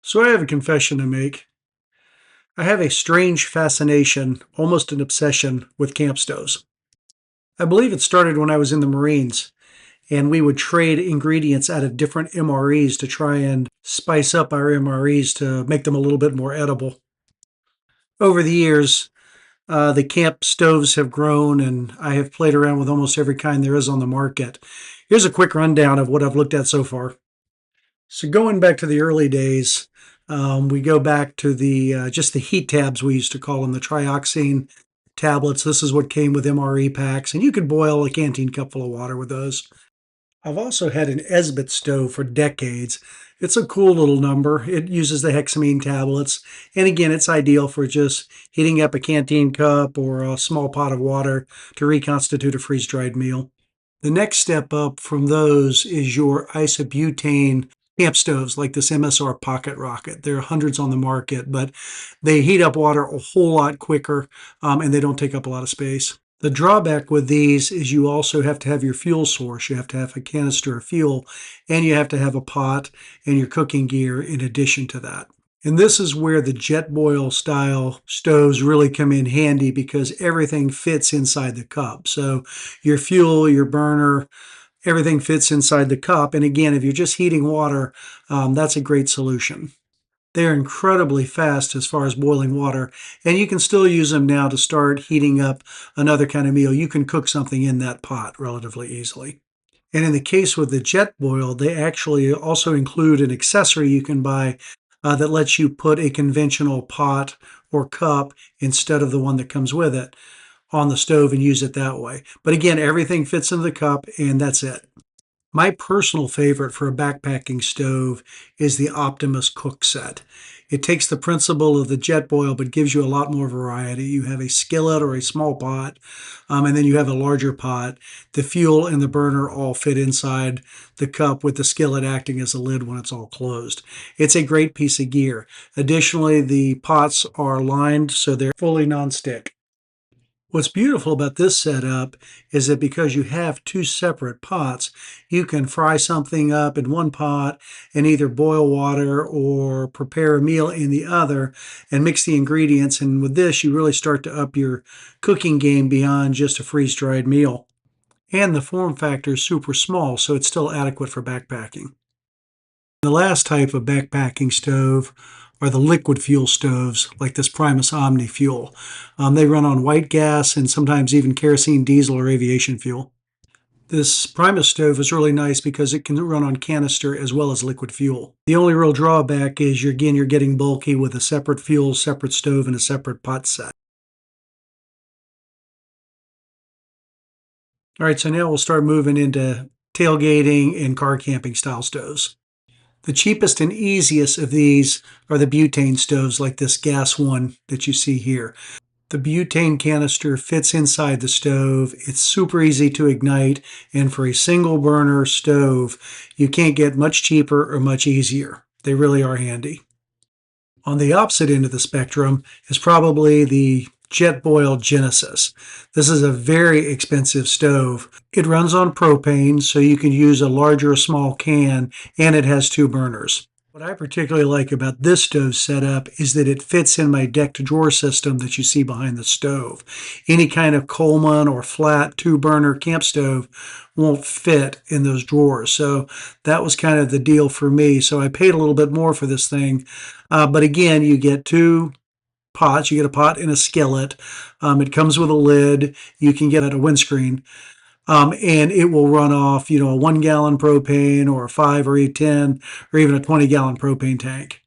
So I have a confession to make. I have a strange fascination, almost an obsession, with camp stoves. I believe it started when I was in the Marines, and we would trade ingredients out of different MREs to try and spice up our MREs to make them a little bit more edible. Over the years, the camp stoves have grown, and I have played around with almost every kind there is on the market. Here's a quick rundown of what I've looked at so far. So going back to the early days, we go back to the just the heat tabs we used to call them, the trioxane tablets. This is what came with MRE packs, and you could boil a canteen cup full of water with those. I've also had an Esbit stove for decades. It's a cool little number. It uses the hexamine tablets, and again, it's ideal for just heating up a canteen cup or a small pot of water to reconstitute a freeze-dried meal. The next step up from those is your isobutane camp stoves like this MSR Pocket Rocket. There are hundreds on the market, but they heat up water a whole lot quicker and they don't take up a lot of space. The drawback with these is you also have to have your fuel source. You have to have a canister of fuel and you have to have a pot and your cooking gear in addition to that. And this is where the jet boil style stoves really come in handy because everything fits inside the cup. So your fuel, your burner, everything fits inside the cup. And again, if you're just heating water, that's a great solution. They're incredibly fast as far as boiling water, and you can still use them now to start heating up another kind of meal. You can cook something in that pot relatively easily. And in the case with the jet boil, they actually also include an accessory you can buy that lets you put a conventional pot or cup instead of the one that comes with it on the stove and use it that way. But again, everything fits into the cup and that's it. My personal favorite for a backpacking stove is the Optimus Cook Set. It takes the principle of the jet boil but gives you a lot more variety. You have a skillet or a small pot, and then you have a larger pot. The fuel and the burner all fit inside the cup with the skillet acting as a lid when it's all closed. It's a great piece of gear. Additionally, the pots are lined so they're fully nonstick. What's beautiful about this setup is that because you have two separate pots, you can fry something up in one pot and either boil water or prepare a meal in the other and mix the ingredients. And with this, you really start to up your cooking game beyond just a freeze-dried meal. And the form factor is super small, so it's still adequate for backpacking. The last type of backpacking stove are the liquid fuel stoves, like this Primus Omni Fuel. They run on white gas and sometimes even kerosene, diesel, or aviation fuel. This Primus stove is really nice because it can run on canister as well as liquid fuel. The only real drawback is you're getting bulky with a separate fuel, separate stove, and a separate pot set. All right, so now we'll start moving into tailgating and car camping style stoves. The cheapest and easiest of these are the butane stoves like this gas one that you see here. The butane canister fits inside the stove. It's super easy to ignite, and for a single burner stove, you can't get much cheaper or much easier. They really are handy. On the opposite end of the spectrum is probably the Jetboil Genesis. This is a very expensive stove. It runs on propane, so you can use a large or a small can, and it has two burners. What I particularly like about this stove setup is that it fits in my decked drawer system that you see behind the stove. Any kind of Coleman or flat two-burner camp stove won't fit in those drawers. So that was kind of the deal for me. So I paid a little bit more for this thing. But again, you get two pots. You get a pot and a skillet. It comes with a lid. You can get a windscreen. And it will run off, a 1 gallon propane or a 5 or a 10 or even a 20-gallon propane tank.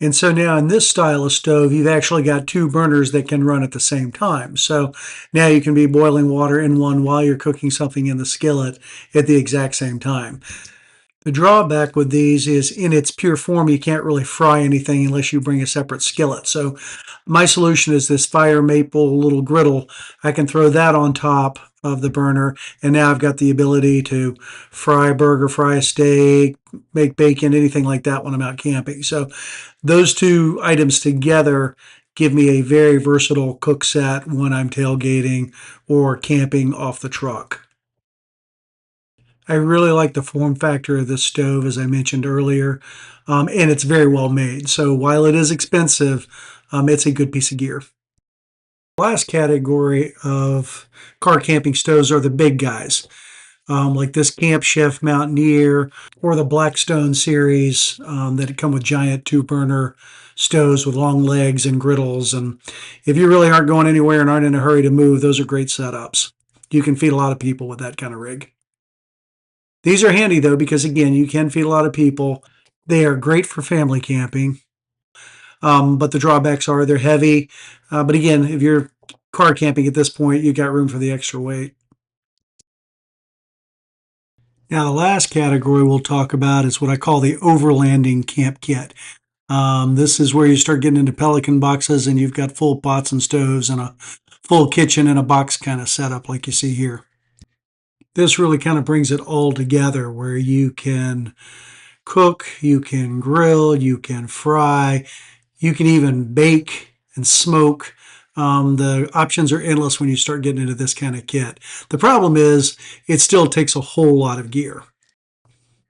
And so now in this style of stove, you've actually got two burners that can run at the same time. So now you can be boiling water in one while you're cooking something in the skillet at the exact same time. The drawback with these is in its pure form, you can't really fry anything unless you bring a separate skillet. So my solution is this fire maple little griddle. I can throw that on top of the burner, and now I've got the ability to fry a burger, fry a steak, make bacon, anything like that when I'm out camping. So those two items together give me a very versatile cook set when I'm tailgating or camping off the truck. I really like the form factor of this stove, as I mentioned earlier, and it's very well made. So while it is expensive, it's a good piece of gear. Last category of car camping stoves are the big guys, like this Camp Chef Mountaineer or the Blackstone series that come with giant two-burner stoves with long legs and griddles. And if you really aren't going anywhere and aren't in a hurry to move, those are great setups. You can feed a lot of people with that kind of rig. These are handy though, because again, you can feed a lot of people. They are great for family camping, but the drawbacks are they're heavy. But again, if you're car camping at this point, you got room for the extra weight. Now, the last category we'll talk about is what I call the overlanding camp kit. This is where you start getting into Pelican boxes and you've got full pots and stoves and a full kitchen and a box kind of setup like you see here. This really kind of brings it all together where you can cook, you can grill, you can fry, you can even bake and smoke. The options are endless when you start getting into this kind of kit. The problem is it still takes a whole lot of gear.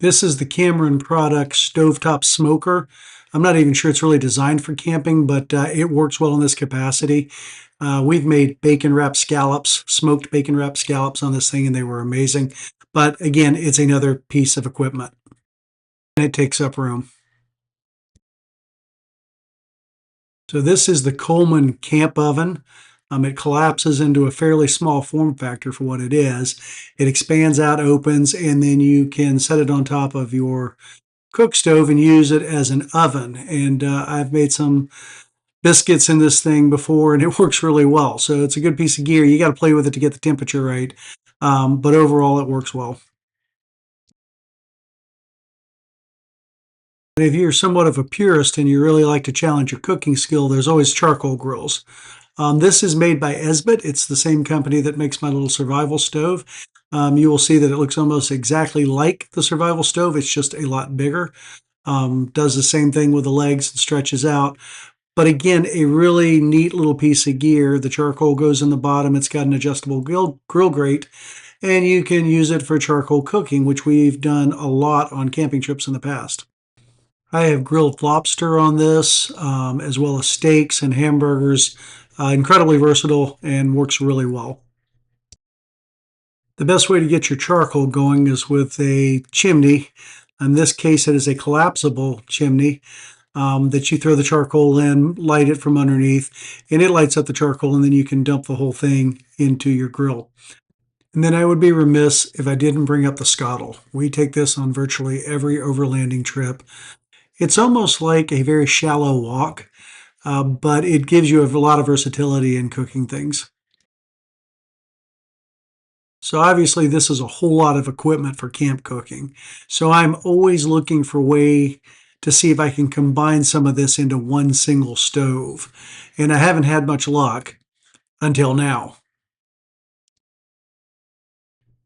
This is the Cameron Products Stovetop Smoker. I'm not even sure it's really designed for camping, but it works well in this capacity. We've made bacon wrapped scallops, smoked bacon wrapped scallops on this thing, and they were amazing. But again, it's another piece of equipment, and it takes up room. So this is the Coleman Camp Oven. It collapses into a fairly small form factor for what it is. It expands out, opens, and then you can set it on top of your cook stove and use it as an oven. And I've made some biscuits in this thing before, and it works really well. So it's a good piece of gear. You got to play with it to get the temperature right, but overall, it works well. If you're somewhat of a purist and you really like to challenge your cooking skill, there's always charcoal grills. This is made by Esbit. It's the same company that makes my little survival stove. You will see that it looks almost exactly like the survival stove. It's just a lot bigger. Does the same thing with the legs and stretches out. But again, a really neat little piece of gear. The charcoal goes in the bottom. It's got an adjustable grill grate, and you can use it for charcoal cooking, which we've done a lot on camping trips in the past. I have grilled lobster on this, as well as steaks and hamburgers. Incredibly versatile and works really well. The best way to get your charcoal going is with a chimney. In this case, it is a collapsible chimney that you throw the charcoal in, light it from underneath, and it lights up the charcoal, and then you can dump the whole thing into your grill. And then I would be remiss if I didn't bring up the scuttle. We take this on virtually every overlanding trip. It's almost like a very shallow wok, but it gives you a lot of versatility in cooking things. So obviously this is a whole lot of equipment for camp cooking. So I'm always looking for a way to see if I can combine some of this into one single stove. And I haven't had much luck until now.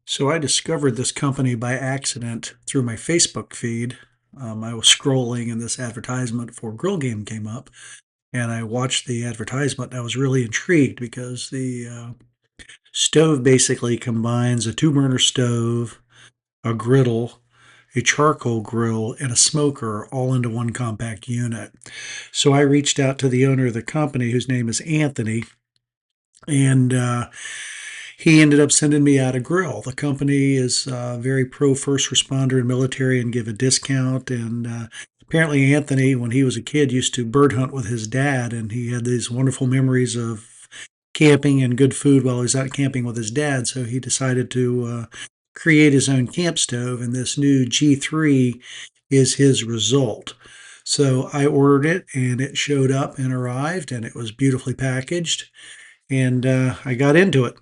So I discovered this company by accident through my Facebook feed. I was scrolling and this advertisement for Grill Game came up, and I watched the advertisement. And I was really intrigued because the stove basically combines a two-burner stove, a griddle, a charcoal grill, and a smoker all into one compact unit. So I reached out to the owner of the company, whose name is Anthony, and he ended up sending me out a grill. The company is very pro first responder and military and give a discount. And apparently, Anthony, when he was a kid, used to bird hunt with his dad, and he had these wonderful memories of camping and good food while he was out camping with his dad. So he decided to create his own camp stove, and this new G3 is his result. So I ordered it, and it showed up and arrived, and it was beautifully packaged, and I got into it.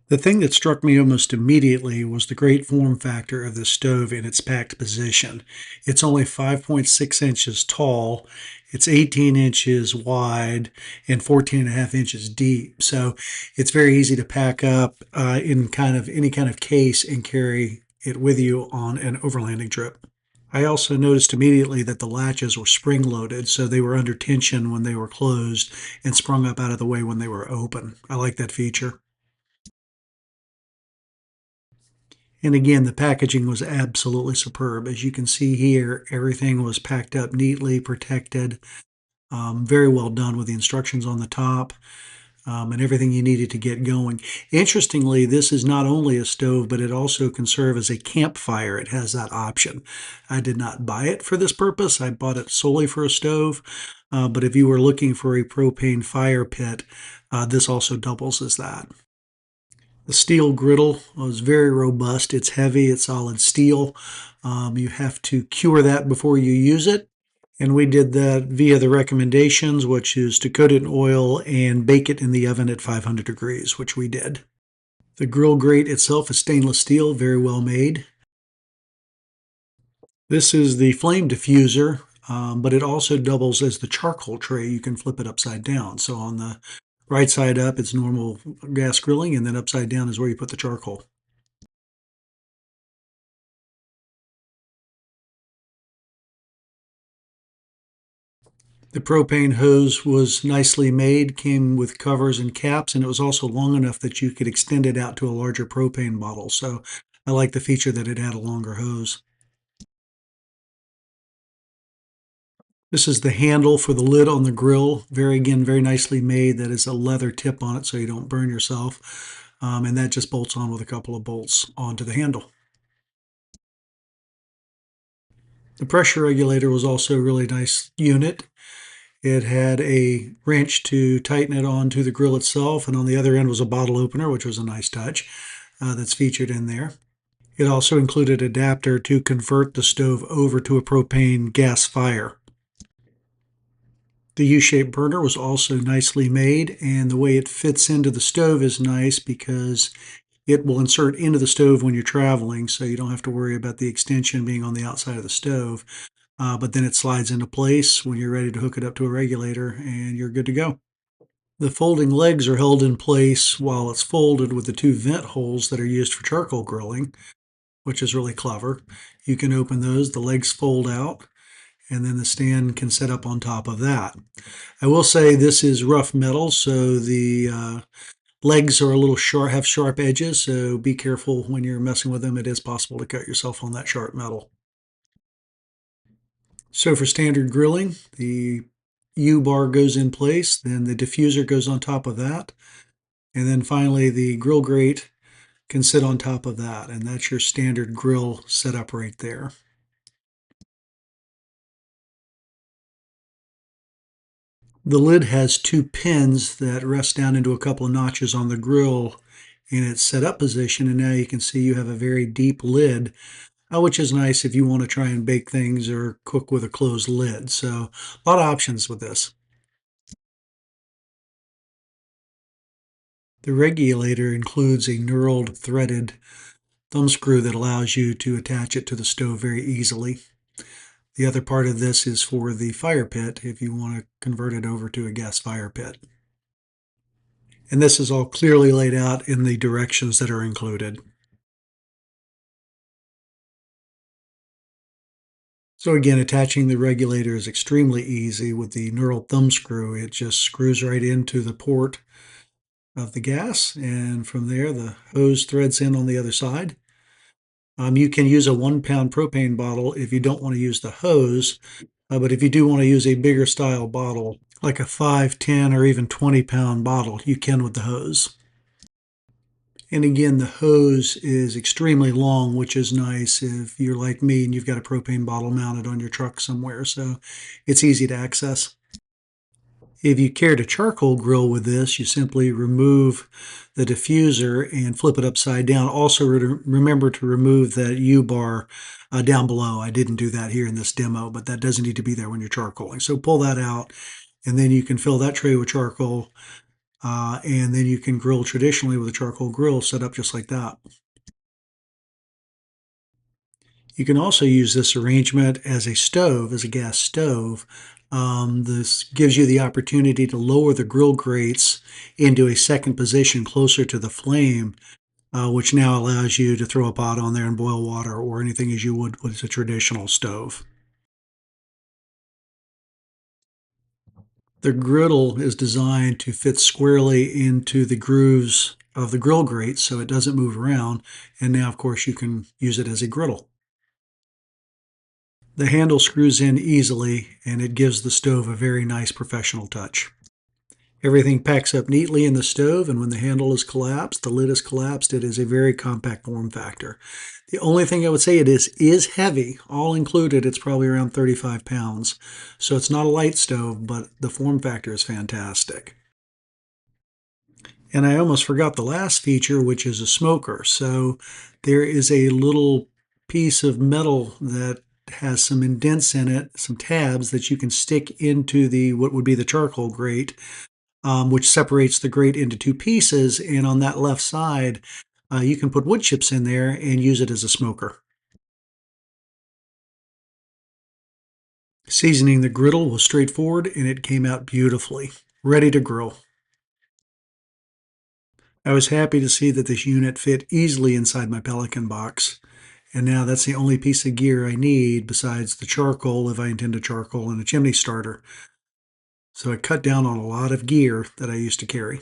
The thing that struck me almost immediately was the great form factor of this stove in its packed position. It's only 5.6 inches tall, it's 18 inches wide, and 14 and a half inches deep. So it's very easy to pack up in kind of any kind of case and carry it with you on an overlanding trip. I also noticed immediately that the latches were spring loaded, so they were under tension when they were closed and sprung up out of the way when they were open. I like that feature. And again, the packaging was absolutely superb. As you can see here, everything was packed up neatly, protected, very well done with the instructions on the top. And everything you needed to get going. Interestingly, this is not only a stove, but it also can serve as a campfire. It has that option. I did not buy it for this purpose. I bought it solely for a stove. But if you were looking for a propane fire pit, this also doubles as that. The steel griddle was very robust. It's heavy, it's solid steel. You have to cure that before you use it. And we did that via the recommendations, which is to coat it in oil and bake it in the oven at 500 degrees, which we did. The grill grate itself is stainless steel, very well made. This is the flame diffuser, but it also doubles as the charcoal tray. You can flip it upside down. So on the right side up, it's normal gas grilling, and then upside down is where you put the charcoal. The propane hose was nicely made, came with covers and caps, and it was also long enough that you could extend it out to a larger propane bottle. So I like the feature that it had a longer hose. This is the handle for the lid on the grill. Again, very nicely made. That is a leather tip on it so you don't burn yourself. And that just bolts on with a couple of bolts onto the handle. The pressure regulator was also a really nice unit. It had a wrench to tighten it onto the grill itself, and on the other end was a bottle opener, which was a nice touch that's featured in there. It also included an adapter to convert the stove over to a propane gas fire. The U-shaped burner was also nicely made, and the way it fits into the stove is nice because it will insert into the stove when you're traveling, so you don't have to worry about the extension being on the outside of the stove. But then it slides into place when you're ready to hook it up to a regulator, and you're good to go. The folding legs are held in place while it's folded with the two vent holes that are used for charcoal grilling, which is really clever. You can open those, the legs fold out, and then the stand can set up on top of that. I will say this is rough metal, so the legs are a little sharp, have sharp edges, so be careful when you're messing with them. It is possible to cut yourself on that sharp metal. So for standard grilling, the U-bar goes in place, then the diffuser goes on top of that, and then finally the grill grate can sit on top of that, and that's your standard grill setup right there. The lid has two pins that rest down into a couple of notches on the grill in its setup position, and now you can see you have a very deep lid, which is nice if you want to try and bake things or cook with a closed lid. So a lot of options with this. The regulator includes a knurled threaded thumb screw that allows you to attach it to the stove very easily. The other part of this is for the fire pit if you want to convert it over to a gas fire pit. And this is all clearly laid out in the directions that are included. So again, attaching the regulator is extremely easy with the knurled thumb screw. It just screws right into the port of the gas, and from there the hose threads in on the other side. You can use a 1 pound propane bottle if you don't want to use the hose, but if you do want to use a bigger style bottle, like a 5, 10, or even 20 pound bottle, you can with the hose. And again, the hose is extremely long, which is nice if you're like me and you've got a propane bottle mounted on your truck somewhere, so it's easy to access. If you care to charcoal grill with this, you simply remove the diffuser and flip it upside down. Also, remember to remove that U-bar down below. I didn't do that here in this demo, but that doesn't need to be there when you're charcoaling. So pull that out, and then you can fill that tray with charcoal, and then you can grill traditionally with a charcoal grill set up just like that. You can also use this arrangement as a stove, as a gas stove. This gives you the opportunity to lower the grill grates into a second position closer to the flame, which now allows you to throw a pot on there and boil water or anything as you would with a traditional stove. The griddle is designed to fit squarely into the grooves of the grill grate so it doesn't move around. And now, of course, you can use it as a griddle. The handle screws in easily and it gives the stove a very nice professional touch. Everything packs up neatly in the stove, and when the handle is collapsed, the lid is collapsed, it is a very compact form factor. The only thing I would say it is heavy. All included, it's probably around 35 pounds. So it's not a light stove, but the form factor is fantastic. And I almost forgot the last feature, which is a smoker. So there is a little piece of metal that has some indents in it, some tabs that you can stick into the what would be the charcoal grate, which separates the grate into two pieces. And on that left side, you can put wood chips in there and use it as a smoker. Seasoning the griddle was straightforward and it came out beautifully, ready to grill. I was happy to see that this unit fit easily inside my Pelican box. And now that's the only piece of gear I need besides the charcoal if I intend to charcoal and a chimney starter. So I cut down on a lot of gear that I used to carry.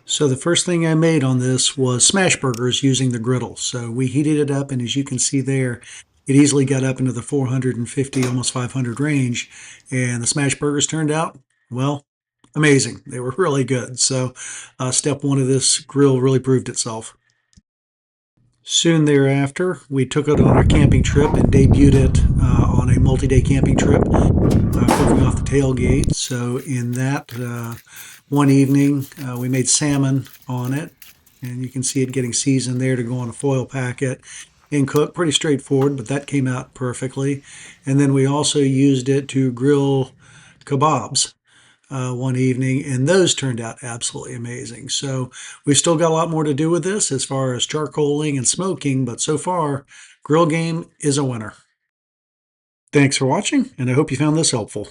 So the first thing I made on this was smash burgers using the griddle. So we heated it up, and as you can see there, it easily got up into the 450, almost 500 range. And the smash burgers turned out, well, amazing. They were really good. So step one of this grill really proved itself. Soon thereafter, we took it on a camping trip and debuted it on a multi-day camping trip, cooking off the tailgate. So in that one evening, we made salmon on it, and you can see it getting seasoned there to go on a foil packet and cook. Pretty straightforward, but that came out perfectly. And then we also used it to grill kebabs one evening, and those turned out absolutely amazing. So we've still got a lot more to do with this as far as charcoaling and smoking, but so far, grill game is a winner. Thanks for watching, and I hope you found this helpful.